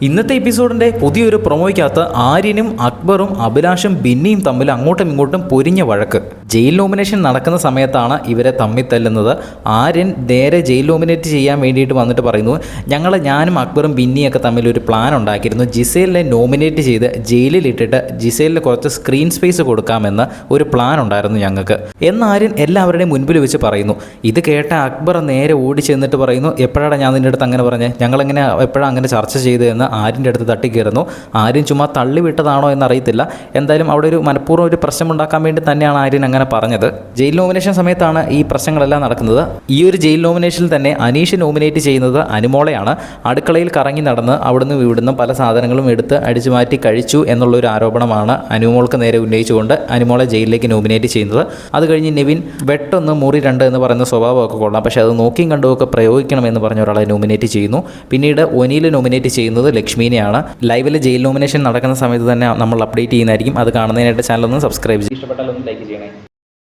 ഇന്നത്തെ എപ്പിസോഡിൻ്റെ പുതിയൊരു പ്രൊമോയ്ക്കകത്ത് ആര്യനും അക്ബറും അഭിലാഷും ബിന്നിയും തമ്മിൽ അങ്ങോട്ടും ഇങ്ങോട്ടും പൊരിഞ്ഞ വഴക്ക്. ജയിൽ നോമിനേഷൻ നടക്കുന്ന സമയത്താണ് ഇവരെ തമ്മിൽ തല്ലുന്നത്. ആര്യൻ നേരെ ജയിൽ നോമിനേറ്റ് ചെയ്യാൻ വേണ്ടിയിട്ട് വന്നിട്ട് പറയുന്നു, ഞാനും അക്ബറും ബിന്നിയൊക്കെ തമ്മിൽ ഒരു പ്ലാൻ ഉണ്ടാക്കിയിരുന്നു. ജിസേലിനെ നോമിനേറ്റ് ചെയ്ത് ജയിലിലിട്ടിട്ട് ജിസേലിന് കുറച്ച് സ്ക്രീൻ സ്പേസ് കൊടുക്കാമെന്ന് ഒരു പ്ലാൻ ഉണ്ടായിരുന്നു ഞങ്ങൾക്ക് എന്ന് ആര്യൻ എല്ലാവരുടെയും മുൻപിൽ വെച്ച് പറയുന്നു. ഇത് കേട്ട അക്ബർ നേരെ ഓടി ചെന്നിട്ട് പറയുന്നു, എപ്പോഴാണ് ഞാൻ നിൻ്റെ അടുത്ത് അങ്ങനെ പറഞ്ഞത്, ഞങ്ങളെങ്ങനെ എപ്പോഴാണ് അങ്ങനെ ചർച്ച ചെയ്തതെന്ന് ആര്യൻ്റെ അടുത്ത് തട്ടിക്കയറുന്നു. ആര്യൻ ചുമ്മാ തള്ളിവിട്ടതാണോ എന്നറിയത്തില്ല. എന്തായാലും അവിടെ ഒരു മനഃപൂർവ്വം ഒരു പ്രശ്നമുണ്ടാക്കാൻ വേണ്ടി തന്നെയാണ് ആര്യൻ അങ്ങനെ പറഞ്ഞത്. ജയിൽ നോമിനേഷൻ സമയത്താണ് ഈ പ്രശ്നങ്ങളെല്ലാം നടക്കുന്നത്. ഈ ഒരു ജയിൽ നോമിനേഷനിൽ തന്നെ അനീഷ് നോമിനേറ്റ് ചെയ്യുന്നത് അനുമോളെയാണ്. അടുക്കളയിൽ കറങ്ങി നടന്ന് അവിടുന്ന് ഇവിടുന്ന് പല സാധനങ്ങളും എടുത്ത് അടിച്ചു മാറ്റി കഴിച്ചു എന്നുള്ളൊരു ആരോപണമാണ് അനുമോൾക്ക് നേരെ ഉന്നയിച്ചുകൊണ്ട് അനുമോളെ ജയിലിലേക്ക് നോമിനേറ്റ് ചെയ്യുന്നത്. അത് കഴിഞ്ഞ് നെവിൻ വെട്ടൊന്ന് മുറി രണ്ട് എന്ന് പറയുന്ന സ്വഭാവമൊക്കെ കൊള്ളാം, പക്ഷേ അത് നോക്കിയും കണ്ടുമൊക്കെ പ്രയോഗിക്കണമെന്ന് പറഞ്ഞ ഒരാളെ നോമിനേറ്റ് ചെയ്യുന്നു. പിന്നീട് ഒനിയിൽ നോമിനേറ്റ് ചെയ്യുന്നത് ലക്ഷ്മീനെയാണ്. ലൈവിൽ ജയിൽ നോമിനേഷൻ നടക്കുന്ന സമയത്ത് തന്നെ നമ്മൾ അപ്ഡേറ്റ് ചെയ്യുന്നതായിരിക്കും. അത് കാണുന്നതിനായിട്ട് ചാനൽ ഒന്ന് സബ്സ്ക്രൈബ് ചെയ്യും. ഇഷ്ടപ്പെട്ടാൽ ഒന്ന് ലൈക്ക് ചെയ്യണേ.